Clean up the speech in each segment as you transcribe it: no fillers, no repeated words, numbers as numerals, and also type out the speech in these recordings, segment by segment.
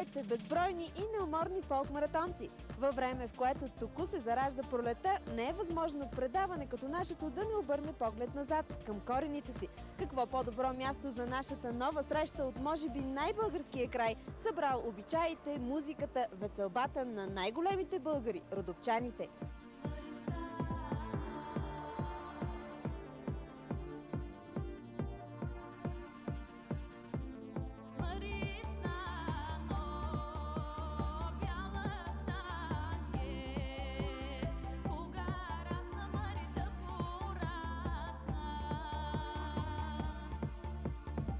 мечтаете, безбройни и неуморни фолк-маратонци. Във време, в което току се заражда пролета, не е възможно предаване като нашето да не обърне поглед назад, към корените си. Какво по-добро място за нашата нова среща от може би най-българския край, събрал обичаите, музиката, веселбата на най-големите българи – родопчаните.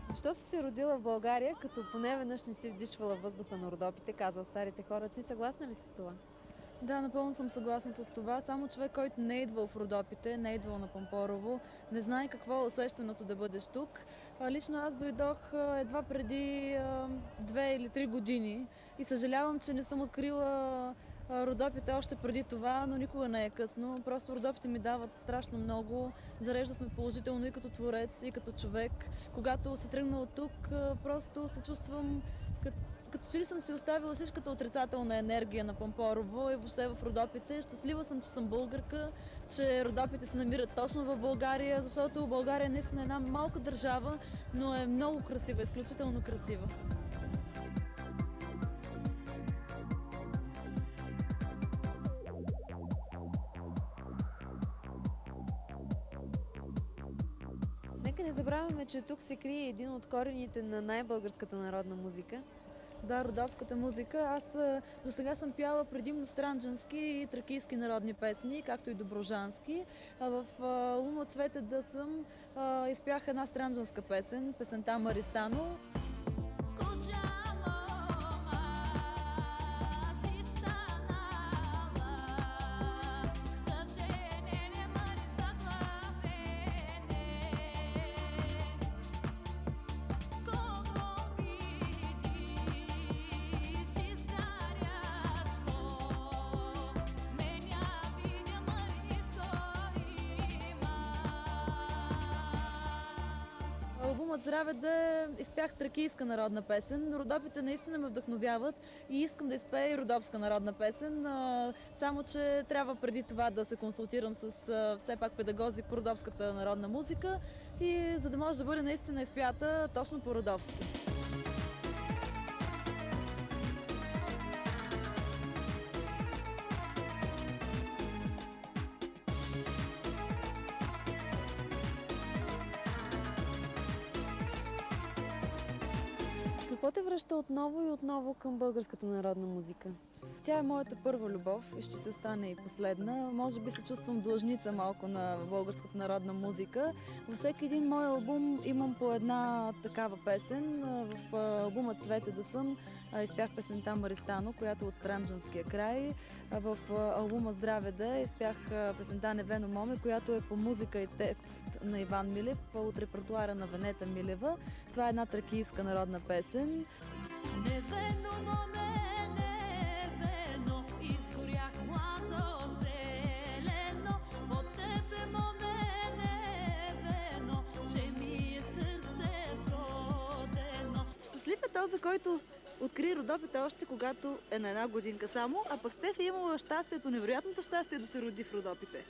Защо си се родила в България, като поне веднъж не си вдишвала въздуха на Родопите, казват старите хора? Ти съгласна ли си с това? Да, напълно съм съгласна с това. Само човек, който не е идвал в Родопите, не е идвал на Пампорово, не знае какво е усещането да бъдеш тук. Лично аз дойдох едва преди 2 или 3 години и съжалявам, че не съм открила Родопите още преди това, но никога не е късно. Просто Родопите ми дават страшно много, зареждат ме положително и като творец, и като човек. Когато се тръгна от тук, просто се чувствам като че ли съм си оставила всичката отрицателна енергия на Пампорово и въобще в Родопите. Щастлива съм, че съм българка, че Родопите се намират точно в България, защото България е наистина една малка държава, но е много красива, изключително красива. Нека не забравяме, че тук се крие един от корените на най-българската народна музика. Да, родопската музика. Аз до сега съм пяла предимно странджански и тракийски народни песни, както и доброжански. В Лума цвете да съм изпях една странджанска песен, песента Маристано. Албумът Здраве да изпях тракийска народна песен. Родопите наистина ме вдъхновяват и искам да изпея и родопска народна песен, само че трябва преди това да се консултирам с все пак педагози по родопската народна музика и за да може да бъде наистина изпята точно по родопски. Какво те връща отново и отново към българската народна музика? Тя е моята първа любов и ще се остане и последна. Може би се чувствам длъжница малко на българската народна музика. Във всеки един мой албум имам по една такава песен. В албума Цвете да съм изпях песента Маристано, която е от странджанския край. В албума Здраве да изпях песента Невено моме, която е по музика и текст на Иван Милев от репертуара на Венета Милева. Това е една тракийска народна песен. Невено моме, този, който откри Родопите още когато е на една годинка само, а пък Стефи имала щастието, невероятното щастие да се роди в Родопите.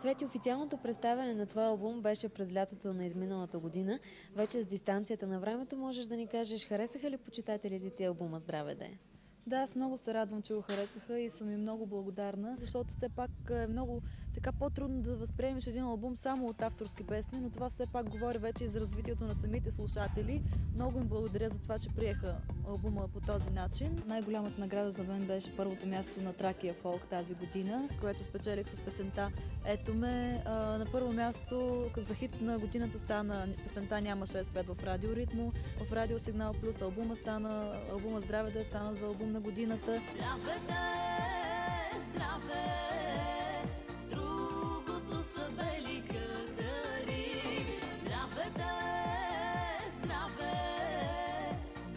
Цвети, официалното представяне на твой албум беше през лятото на изминалата година. Вече с дистанцията на времето можеш да ни кажеш, харесаха ли почитателите ти албума "Здраве де"? Да, аз много се радвам, че го харесаха и съм им много благодарна, защото все пак е много така по-трудно да възприемеш един албум само от авторски песни, но това все пак говори вече и за развитието на самите слушатели. Много им благодаря за това, че приеха албума по този начин. Най-голямата награда за мен беше първото място на Тракия Фолк тази година, което спечелих с песента "Ето ме". На първо място за хит на годината стана песента "Няма 6-5" в Радио Ритмо, в Радио Сигнал Плюс. Албума "Здраве да" стана за албум на годината. Здраве де, здраве, другото са бели къркари. Здраве де, здраве,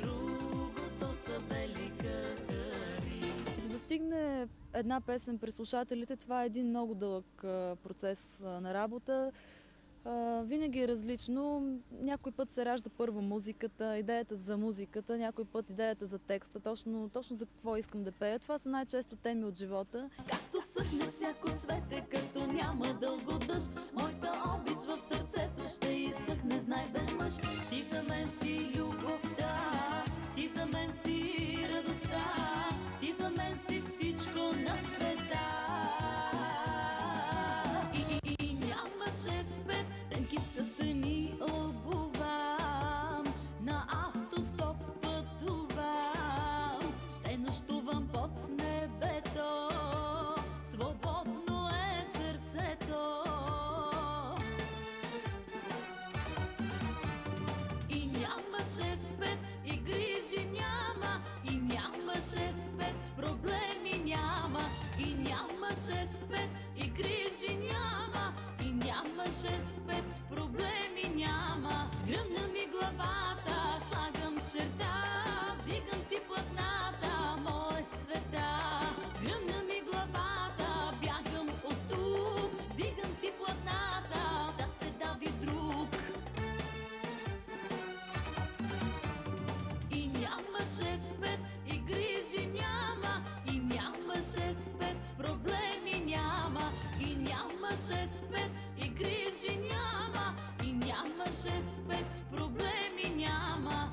другото са бели къркари. За да стигне една песен при слушателите, това е един много дълъг процес на работа. Винаги е различно. Някой път се ражда първо музиката, идеята за музиката, някой път идеята за текста, точно за какво искам да пея. Това са най-често теми от живота. Както съхне всяко цвете, като няма дълго дъжд, моята обич в сърцето ще изсъхне, знай без мъж. Ти за мен си любовта, ти за мен си радостта, ти за мен си всичко на света. И нямаше спец, тенкиста се ни обувам, на автостоп пътувам, ще нощувам под небето, свободно е сърцето. И нямаше спец, и грижи няма, и нямаше спец, проблеми няма, и нямаше спец, и грижи няма, и нямаше спец, проблеми няма. Гръмна ми главата, слагам черта, вдигам си платната, моя света. Гръмна ми главата, бягам от тук, вдигам си платната, да се дави друг. И нямаше спец, и грижи няма, и нямаше спец, проблеми няма, и нямаше спец, и грижи няма, и нямаше спец, проблеми няма.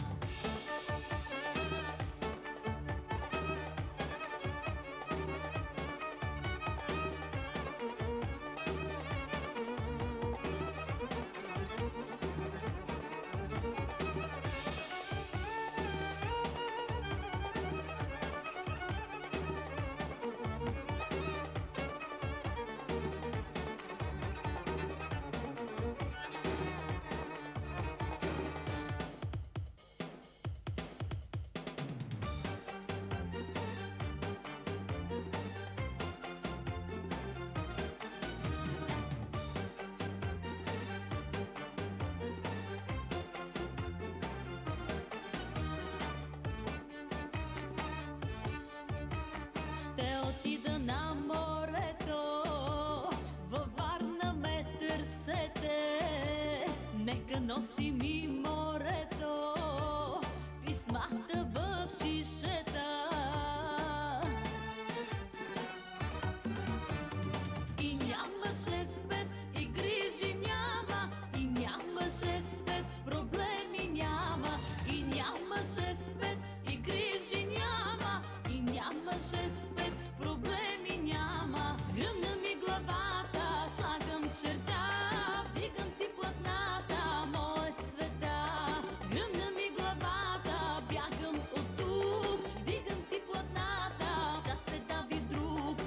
Ще отида на морето, във Варна ме търсете, нека носи ми морето писмата в шишета. И нямаше спец, и грижи няма, и нямаше спец, проблеми няма, и нямаше спец, и грижи няма, и нямаше спец, проблеми няма. Гръмна ми главата, слагам черта, вдигам си платната, моя света. Гръмна ми главата, бягам от тук, вдигам си платната, да се дави друг.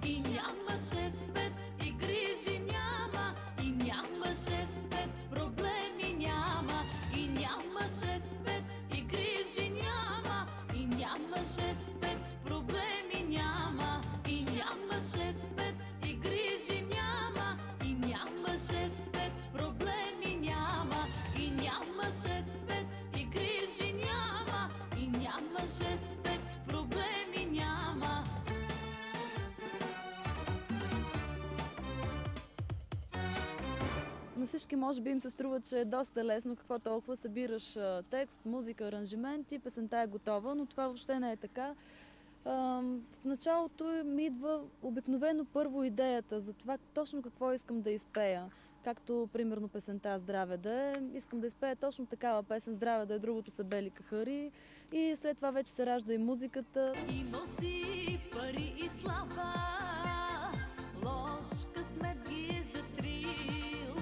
И нямаше спец, и грижи няма, и нямаше спец, проблеми няма, и нямаше спец, и грижи няма, и нямаше спец, проблеми няма, и нямаше спец, и грижи няма, и нямаше спец, проблеми няма, и нямаше спец, и грижи няма, и нямаше спец, проблеми няма. На всички може би им се струва, че е доста лесно, какво толкова събираш текст, музика, аранжимент и песента е готова, но това въобще не е така. В началото ми идва обикновено първо идеята за това точно какво искам да изпея. Както, примерно, песента "Здраве да е", искам да изпея точно такава песен "Здраве да е", другото са "Бели кахари", и след това вече се ражда и музиката. Имал си пари и слава, лош късмет ги е затрил.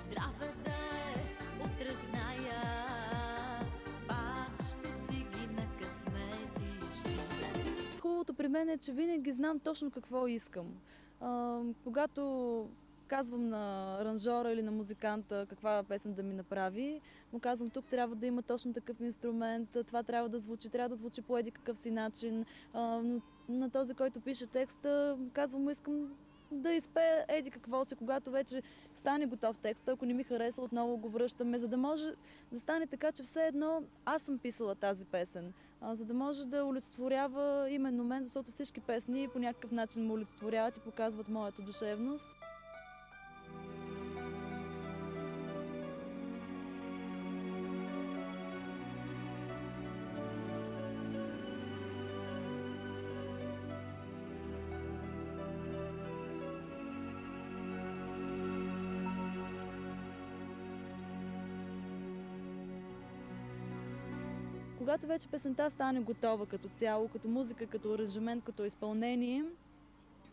Здраве да е, утре зная, пак ще си ги накъсметиш. Хубавото при мен е, че винаги знам точно какво искам. Когато казвам на аранжора или на музиканта каква песен да ми направи, му казвам: тук трябва да има точно такъв инструмент, това трябва да звучи по еди какъв си начин. На този, който пише текста, казвам му: искам да изпея еди какво си. Когато вече стане готов текста, ако не ми харесва, отново го връщаме, за да може да стане така, че все едно аз съм писала тази песен, за да може да олицетворява именно мен, защото всички песни по някакъв начин ме олицетворяват и показват моята душевност. Когато вече песента стане готова като цяло, като музика, като аранжимент, като изпълнение,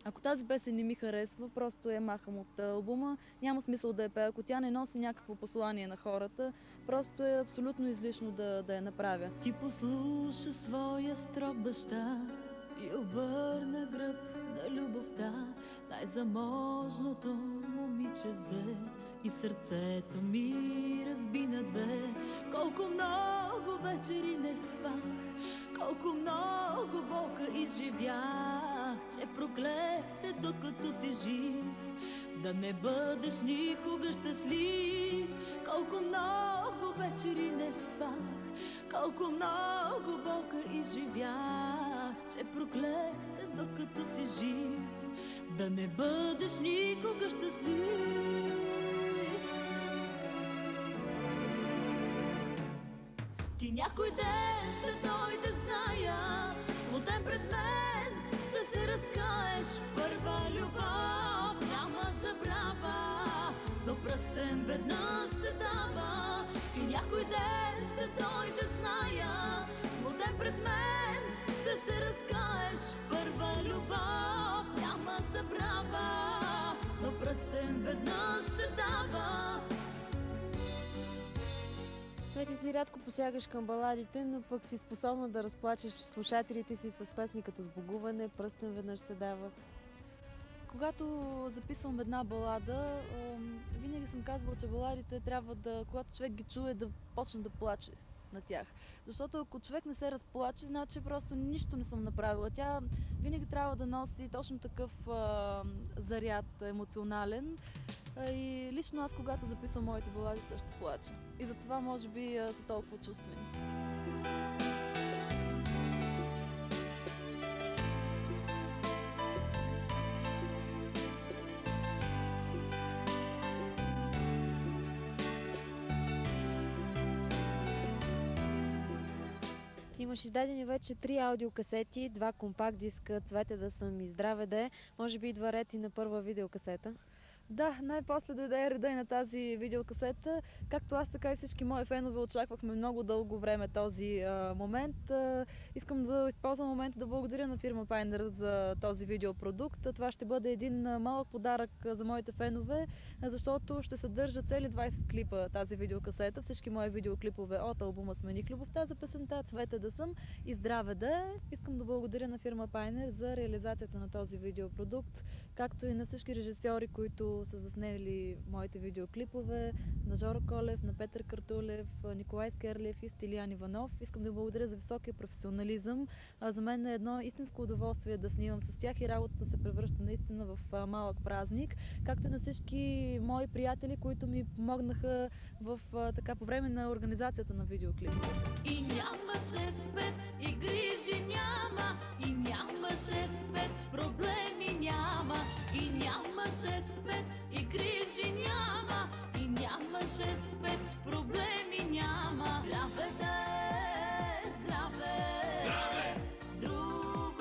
ако тази песен не ми харесва, просто я махам от албума. Няма смисъл да я пея. Ако тя не носи някакво послание на хората, просто е абсолютно излишно да я направя. Ти послуша своя строг баща и обърна гръб на любовта. Най-заможното момиче взе и сърцето ми разби на две. Колко много вечери не спах, колко много болка изживях, че проклехте докато си жив, да не бъдеш никога щастлив. Колко много вечери не спах, колко много болка изживях, че проклехте докато си жив, да не бъдеш никога щастлив. Ти някой ден ще дойде, зная, смутен пред мен ще се разкаеш. Първа любов няма забрава, но пръстен веднъж се дава. Ти някой ден ще дойде, зная, смутен пред мен ще се разкаеш. Първа любов няма забрава, но пръстен веднъж се дава. Цвети, ти рядко посягаш към баладите, но пък си способна да разплачеш слушателите си с песни като "Сбогуване", "Пръстен веднъж се дава". Когато записвам една балада, винаги съм казвала, че баладите трябва да, когато човек ги чуе, да почне да плаче на тях. Защото ако човек не се разплаче, значи просто нищо не съм направила. Тя винаги трябва да носи точно такъв заряд емоционален. И лично аз, когато записвам моите балади, също плача. И затова може би са толкова чувствени. Ти имаш издадени вече 3 аудиокасети, 2 компакт диска "Цвете да съм" и "Здраве да е". Може би идва ред и на първа видеокасета. Да, най-после дойде реда и на тази видеокасета. Както аз, така и всички мои фенове очаквахме много дълго време този момент. Искам да използвам момента да благодаря на фирма Pioneer за този видеопродукт. Това ще бъде един малък подарък за моите фенове, защото ще съдържа цели 20 клипа тази видеокасета. Всички мои видеоклипове от албума "Смених любовта" за песента "Цвете да съм" и "Здраве да е". Искам да благодаря на фирма Pioneer за реализацията на този видеопродукт, както и на всички режисьори, които са заснели моите видеоклипове, на Жоро Колев, на Петър Картулев, Николай Скерлев и Стилиян Иванов. Искам да благодаря за високия професионализъм. За мен е едно истинско удоволствие да снимам с тях и работата се превръща наистина в малък празник, както и на всички мои приятели, които ми помогнаха по време на организацията на видеоклипа. И нямаше спец, и грижи няма, и нямаше спец, проблеми няма, и нямаше спец, и грижи няма, и нямаше спец, проблеми няма. Здраве да е, здраве, здраве, друго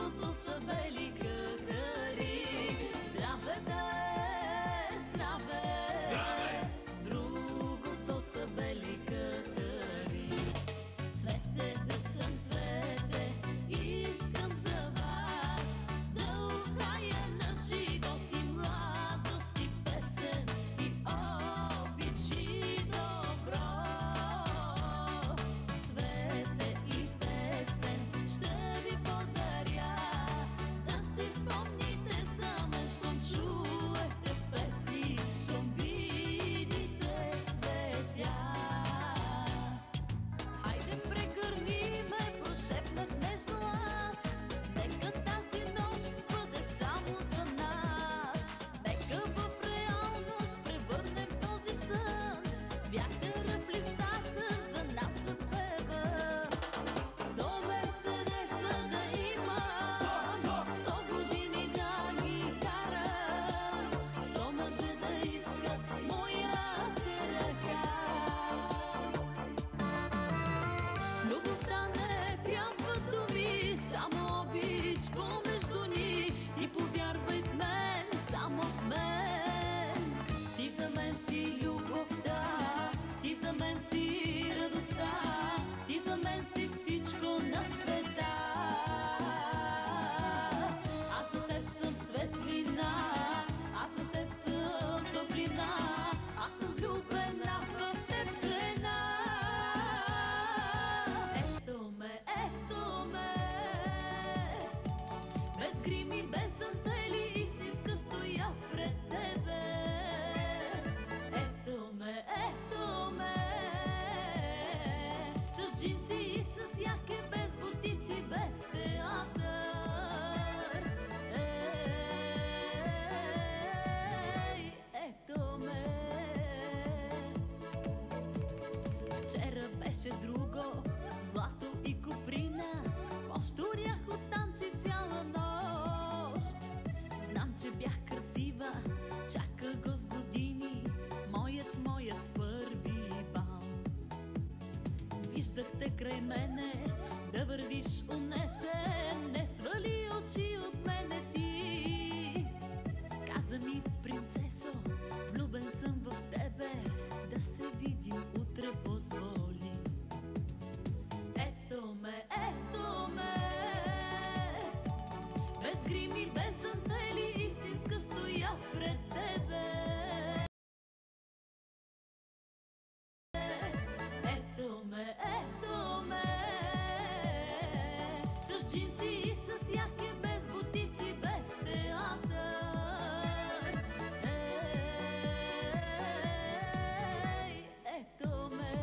друго, злато и куприна, пощурях от танци цяла нощ. Знам, че бях красива, чаках го с години, моят първи бал. Виждах те край мене, да вървиш унесен, не свали очи от мене ти. Каза ми, принцесо, влюбен съм в тебе, да се видим утре, позволи. Ето ме, без грими, без дантели, истинска стоя пред тебе. Ето ме, с джинси и с яке, без бутици, без театър. Ето ме.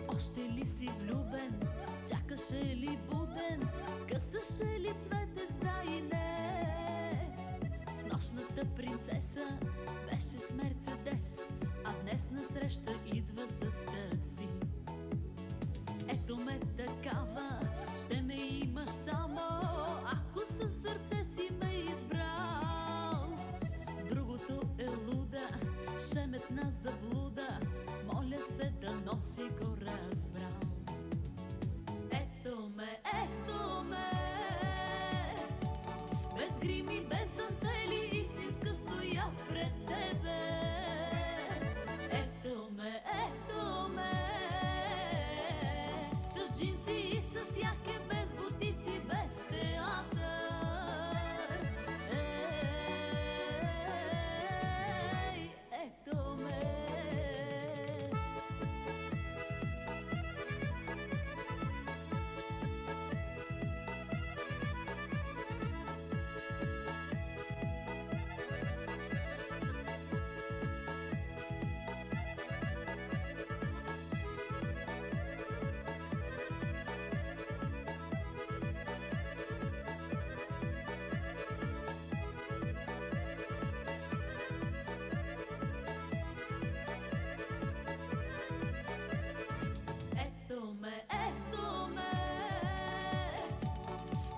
Още ли си влюбен? Чакаше ли буден? Късаше ли цвете с да и не? С нощната принцеса беше с Мерцедес, а днес насреща идва с такси. Ето ме такава, ще ме имаш само, ако със сърце си ме избрал. Другото е луда, шеметна заблуда, моля се да носи го разбрал. Ето ме, без грими, без дантели, истинска стоя пред тебе. Ето ме, с джинси и с яке, без бутици, без театър. Ето ме.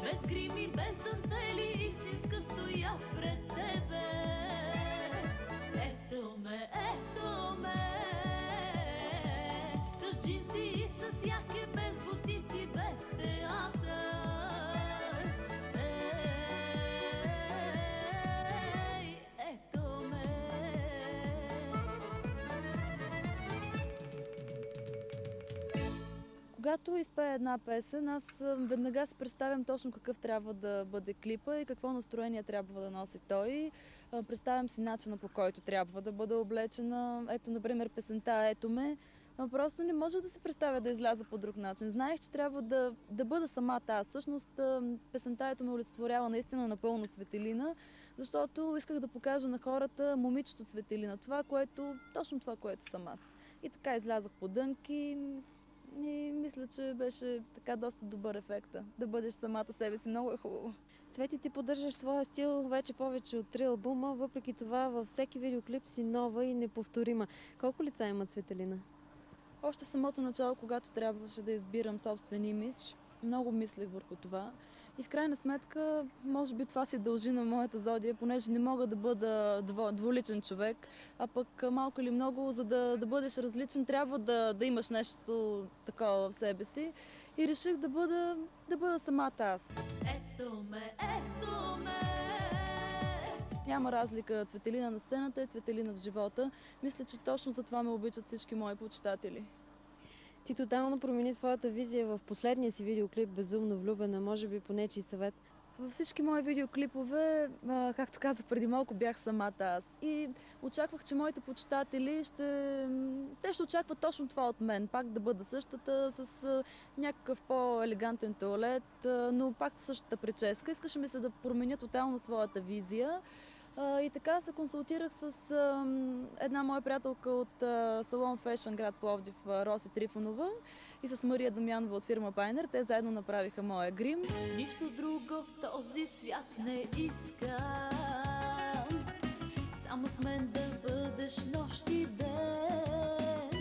Без грими, без дантели, истинска стоя пред тебе. Ето ме, с джинси и с яке, без бутици, без театър. Ето ме. Когато изпея една песен, аз веднага си представям точно какъв трябва да бъде клипа и какво настроение трябва да носи той. Представям си начина, по който трябва да бъде облечена. Ето, например, песента "Ето ме". Просто не можех да се представя да изляза по друг начин. Знаех, че трябва да бъда самата аз. Всъщност песента "Ето ме" олицетворява наистина напълно Цветелина, защото исках да покажа на хората момичето Цветелина. Точно това, което съм аз. И така излязах по дънки. И мисля, че беше така доста добър ефект. Да бъдеш самата себе си, много е хубаво. Цвети, ти поддържаш своя стил вече повече от 3 албума, въпреки това във всеки видеоклип си нова и неповторима. Колко лица има Цветелина? Още в самото начало, когато трябваше да избирам собствен имидж, много мислех върху това. И в крайна сметка, може би това се дължи на моята зодия, понеже не мога да бъда двуличен човек, а пък малко или много, за да бъдеш различен, трябва да имаш нещо такова в себе си. И реших да бъда самата аз. Ето ме. Няма разлика Цветелина на сцената и Цветелина в живота. Мисля, че точно за това ме обичат всички мои почитатели. Ти тотално промени своята визия в последния си видеоклип "Безумно влюбена", може би по нечий съвет. Във всички мои видеоклипове, както казах преди малко, бях самата аз. И очаквах, че моите почитатели те ще очакват точно това от мен. Пак да бъда същата, с някакъв по-елегантен туалет, но пак със същата прическа. Искаше ми се да променя тотално своята визия. И така се консултирах с една моя приятелка от салон Fashion град Пловдив, Роси Трифонова, и с Мария Домянова от фирма Пайнер. Те заедно направиха моя грим. Нищо друго в този свят не искам, само с мен да бъдеш нощ и ден.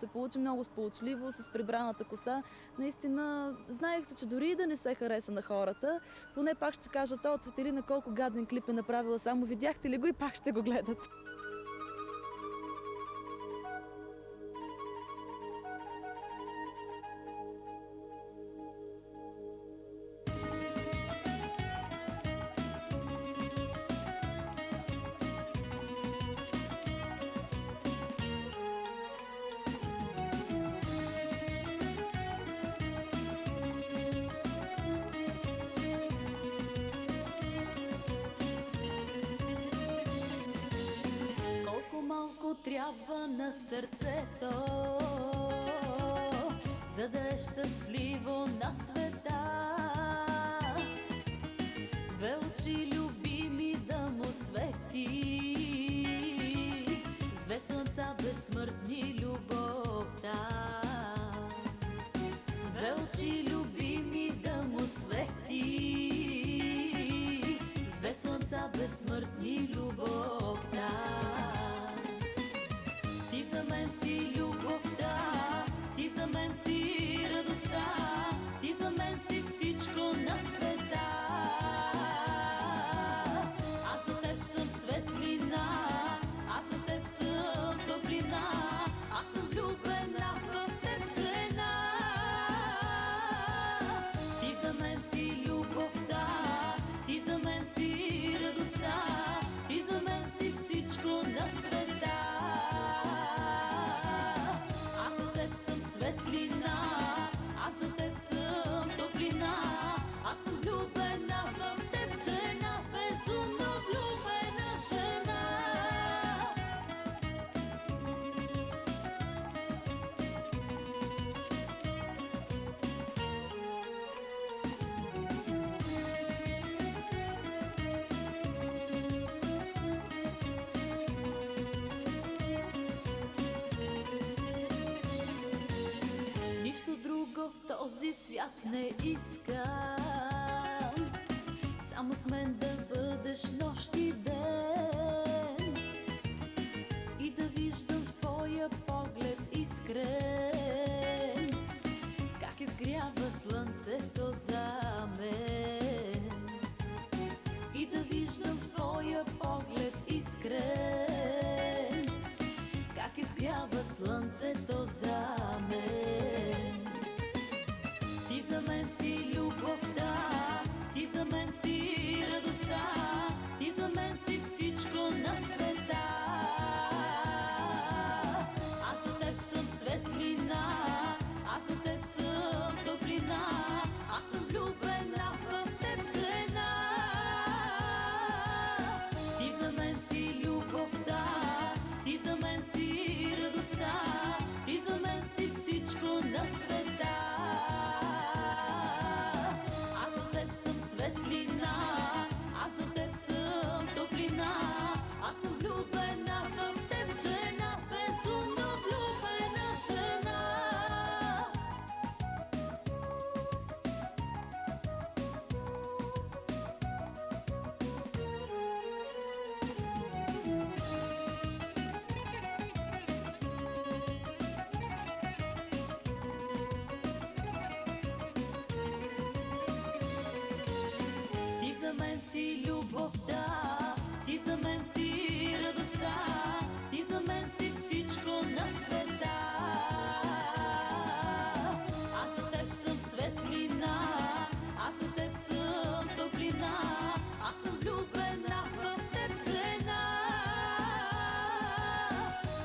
се получи много сполучливо, с прибраната коса. Наистина, знаех се, че дори да не се хареса на хората, поне пак ще кажа, то Цветелина колко гаден клип е направила, само видяхте ли го и пак ще го гледат. Трябва на сърцето, за да е щастливо на света. Две очи любими да му свети, с две слънца безсмъртни любовта. Две очи любими да му свети, с две слънца безсмъртни любовта. Ти за мен си любовта, ти за мен си радостта, ти за мен си всичко на света. Аз за теб съм светлина, аз за теб съм топлина, аз съм влюбена в теб жена. Ти за мен си любовта, ти за мен си радостта, ти за мен си всичко на света. Аз съм влюбена в теб жена, безумно влюбена жена. Нищо друго в този свят не искам, само с мен да бъдеш нощ и ден и да виждам в твоя поглед искрен как изгрява слънцето за мен. И да виждам в твоя поглед искрен как изгрява слънцето за мен. Ти за мен си любовта, ти за мен си радостта, ти за мен си всичко на света. Аз за теб съм светлина, аз за теб съм топлина, аз съм влюбена в теб жена. Ти за мен си любовта, ти за мен си радостта, ти за мен си всичко на света. Аз за теб съм светлина, аз за теб съм топлина, аз съм влюбена в теб жена, безумно влюбена жена. Ти за мен си любовта, ти за мен си радостта, ти за мен си всичко на света. Аз за теб съм светлина, аз за теб съм топлина, аз съм влюбена в теб жена.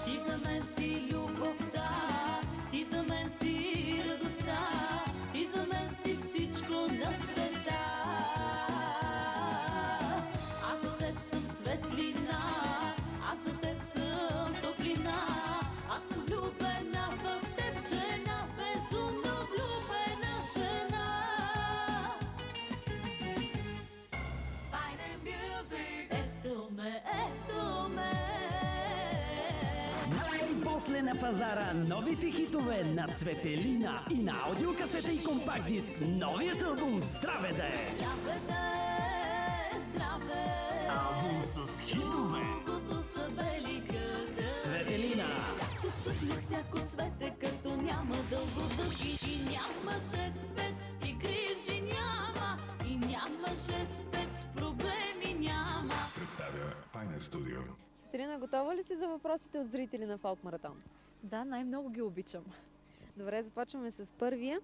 Ти за мен си любовта, ти за мен си радостта, ти за мен си всичко на света. Аз за теб съм светлина, аз за теб съм топлина, аз съм влюбена в теб жена, безумно влюбена жена. Ето ме, ето ме. Най-после на пазара новите хитове на Цветелина и на аудиокасета и компакт диск. Новият албум "Здраве да е". Здраве да е, здраве. Албум с хитове. Колкото са бели гъга. Цветелина. Както са съхне всяко цвете, като няма дълго дъжд. И нямаше спец, и грижи няма, и нямаше спец, проблеми няма. Представя Пайнер Студио. Цветелина, готова ли си за въпросите от зрители на Фолк Маратон? Да, най-много ги обичам. Добре, започваме с първия.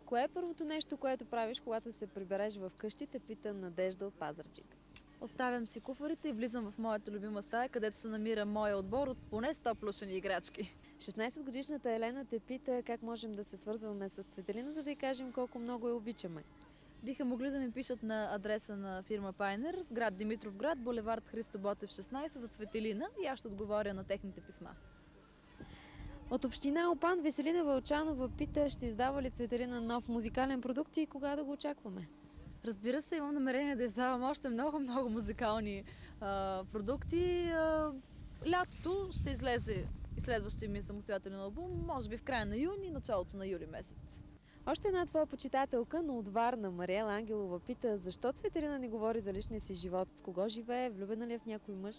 Кое е първото нещо, което правиш, когато се прибереш в къщи, те пита Надежда от Пазарджик? Оставям си куфарите и влизам в моята любима стая, където се намира моя отбор от поне 100 плюшени играчки. 16-годишната Елена те пита как можем да се свързваме с Цветелина, за да й кажем колко много я обичаме. Биха могли да ми пишат на адреса на фирма Пайнер, град Димитровград, булевард Христо Ботев 16 за Цветелина и аз ще отговоря на техните писма. От община Опан Веселина Вълчанова пита, ще издава ли Цветелина нов музикален продукт и кога да го очакваме? Разбира се, имам намерение да издавам още много музикални продукти. Лятото ще излезе и следващия ми самостоятелен албум, може би в края на юни, началото на юли месец. Още една твоя почитателка, но от Варна, Мариела Ангелова пита, защо Цветелина не говори за личния си живот? С кого живее? Влюбена ли е в някой мъж?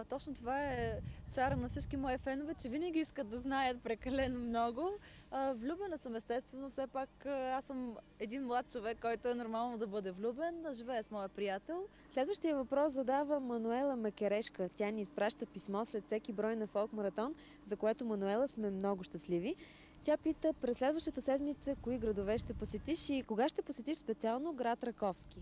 Точно това е чара на всички мои фенове, че винаги искат да знаят прекалено много. Влюбена съм естествено, все пак аз съм един млад човек, който е нормално да бъде влюбен, живее с моя приятел. Следващия въпрос задава Мануела Макерешка. Тя ни изпраща писмо след всеки брой на Фолк Маратон, за което, Мануела, сме много щастливи. Тя пита през следващата седмица кои градове ще посетиш и кога ще посетиш специално град Раковски.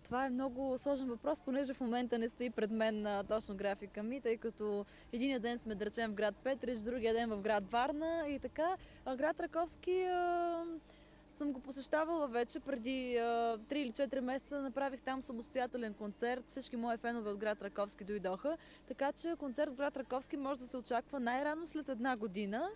Това е много сложен въпрос, понеже в момента не стои пред мен точно графика ми, тъй като единия ден сме, да речем, в град Петрич, другия ден в град Варна и така. Град Раковски съм го посещавала вече преди 3 или 4 месеца. Направих там самостоятелен концерт. Всички мои фенове от град Раковски дойдоха. Така че концерт в град Раковски може да се очаква най-рано след една година.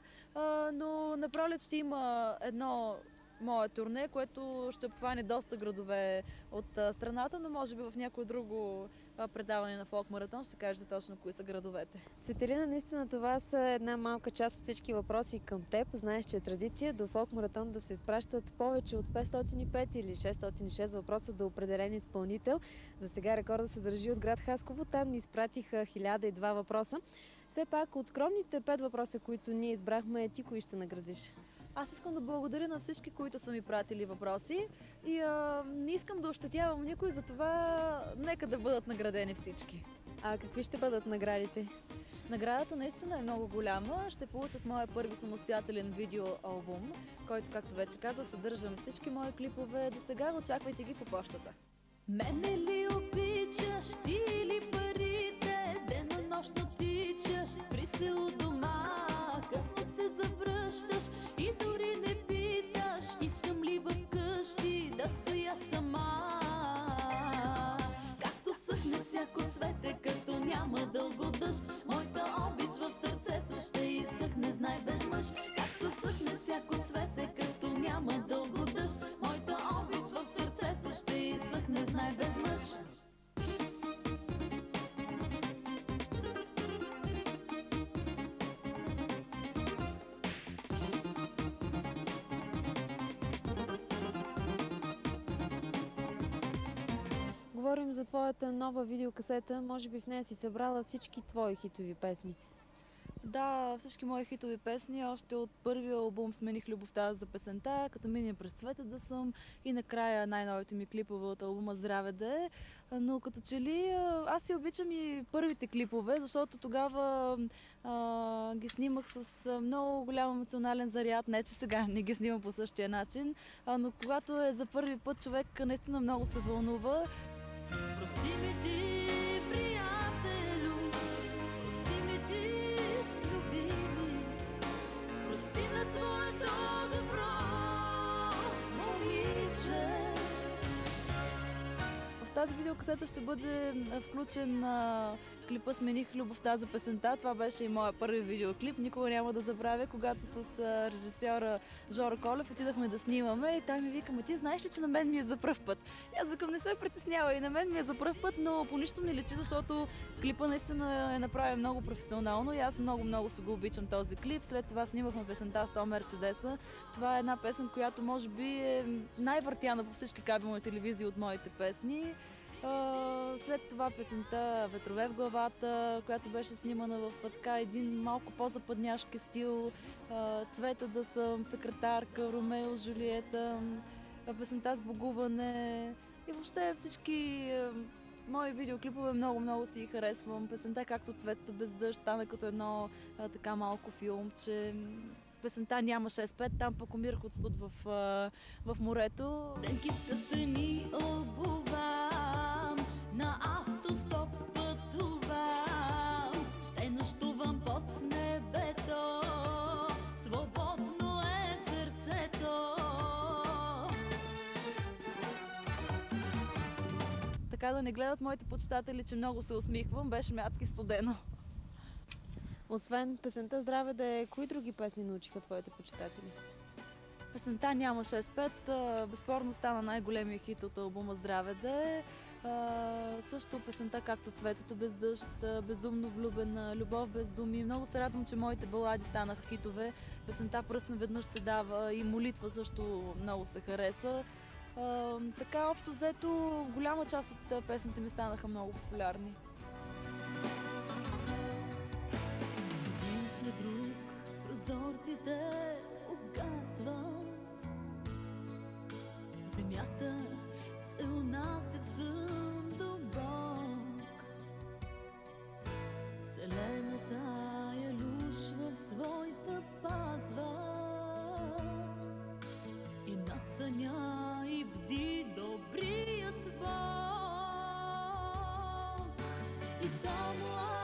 Но на пролет ще има едно мое турне, което ще обхване доста градове от страната, но може би в някое друго предаване на Фолк Маратон ще кажете точно кои са градовете. Цветелина, наистина това са една малка част от всички въпроси към теб. Знаеш, че е традиция до Фолк Маратон да се изпращат повече от 505 или 606 въпроса до определен изпълнител. За сега рекорда се държи от град Хасково. Там ни изпратиха 1002 въпроса. Все пак от скромните 5 въпроса, които ние избрахме, ти кои ще наградиш? Аз искам да благодаря на всички, които са ми пратили въпроси и не искам да ощетявам никой, затова нека да бъдат наградени всички. А какви ще бъдат наградите? Наградата наистина е много голяма. Ще получат моя първи самостоятелен видеоалбум, който, както вече казах, съдържам всички мои клипове. До сега очаквайте ги по почтата. Мене ли обичаш, ти ли парите, денонощно тичаш, спри се у дома, късно се завръщаш и дори не питаш, искам ли в къщи да стоя сама. Както съхне всяко цвете, като няма дълго дъжд, моята обич в сърцето ще изсъхне, знай без мъж. Както съхне всяко цвете, като няма дълго дъжд, моята обич в сърцето ще изсъхне, знай без мъж. Говорим за твоята нова видеокасета. Може би в нея си събрала всички твои хитови песни. Да, всички мои хитови песни, още от първия албум Смених любовта за песента, като минем през цвета да съм и накрая най-новите ми клипове от албума Здраве да е. Но като че ли аз си обичам и първите клипове, защото тогава ги снимах с много голям емоционален заряд. Не, че сега не ги снимам по същия начин, но когато е за първи път, човек наистина много се вълнува. Прости ми ти, приятелю, прости ми ти, любими, прости на твоето добро, момиче. В тази видеокасета ще бъде включен клипа Смених любовта за песента. Това беше и моя първи видеоклип. Никога няма да забравя, когато с режисьора Жоро Колев отидахме да снимаме и той ми вика: "Ма ти знаеш ли, че на мен ми е за пръв път?" И аз викам: "Не се притеснява, и на мен ми е за пръв път, но по нищо не личи, защото клипа наистина е направен много професионално и аз много се го обичам този клип. След това снимахме песента "100 Мерцедеса". Това е една песен, която може би е най-въртяна по всички кабелни телевизии от моите песни. След това песента "Ветрове в главата", която беше снимана в така един малко по-западняшки стил, "Цвета да съм", "Секретарка", "Ромео, Жулиета", песента "Сбогуване" и въобще всички мои видеоклипове много си харесвам. Песента "Както цветето без дъжд" стана като едно така малко филмче. Песента "Няма 6-5", там пък умирах от студ в морето. Денки скъсани обувам, на автостоп пътувам, ще нощувам под небето, свободно е сърцето. Така да не гледат моите почитатели, че много се усмихвам, беше ми адски студено. Освен песента "Здраве да е", кои други песни научиха твоите почитатели? Песента "Няма 6-5" безспорно стана най-големия хит от албума "Здраве да е". Също песента "Както цветето без дъжд", "Безумно влюбена", "Любов без думи". Много се радвам, че моите балади станаха хитове. Песента "Пръст наведнъж се дава" и "Молитва" също много се хареса. Така общо взето голяма част от песните ми станаха много популярни. Един след друг прозорците угасват, земята се унася в сън дълбок, вселената я лушва в своята пазва и над съня и бди добрият Бог. И само